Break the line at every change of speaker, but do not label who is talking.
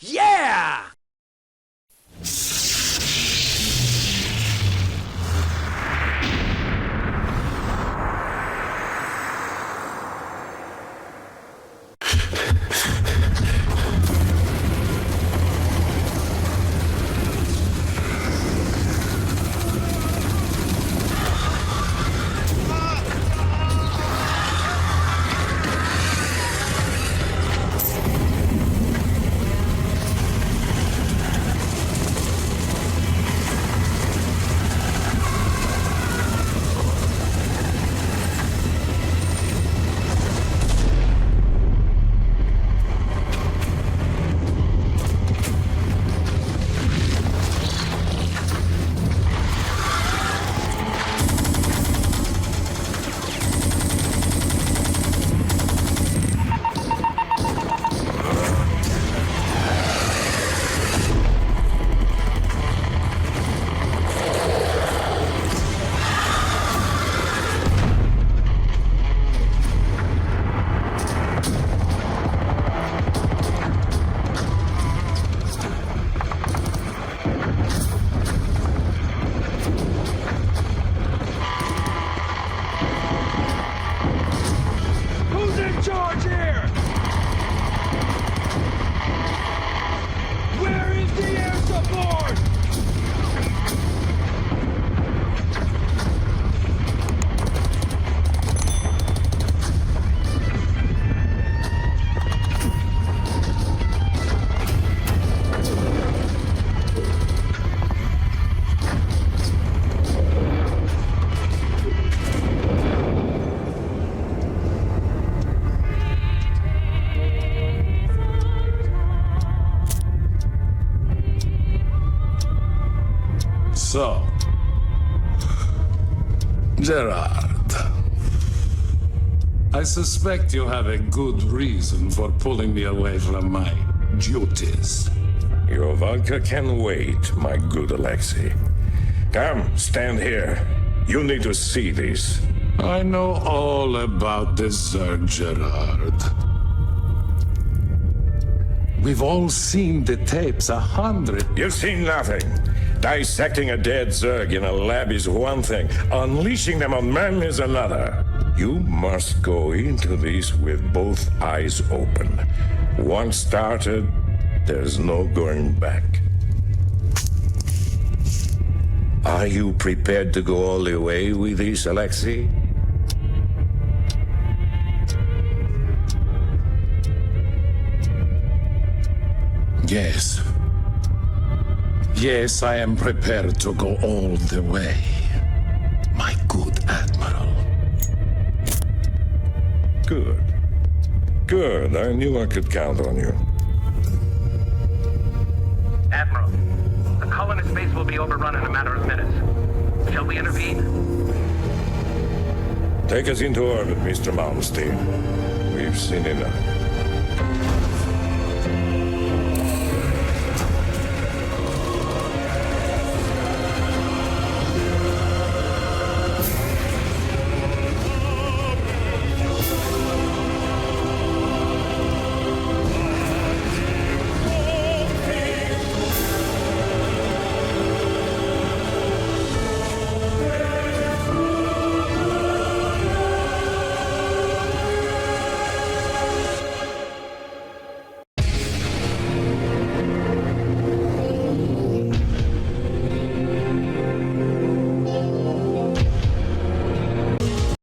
Yeah! Who's in charge here? Where is the air support?
So, Gerard, I suspect you have a good reason for pulling me away from my duties.
Your vodka can wait, my good Alexei. Come, stand here. You need to see this.
I know all about this Zerg, Gerard. We've all seen the tapes 100.
You've seen nothing. Dissecting a dead Zerg in a lab is one thing. Unleashing them on men is another. You must go into this with both eyes open. Once started, there's no going back. Are you prepared to go all the way with this, Alexei?
Yes. Yes, I am prepared to go all the way, my good Admiral.
Good. Good. I knew I could count on you.
Admiral, the colonist base will be overrun in a matter of minutes. Shall we intervene?
Take us into orbit, Mr. Malmsteen. We've seen enough.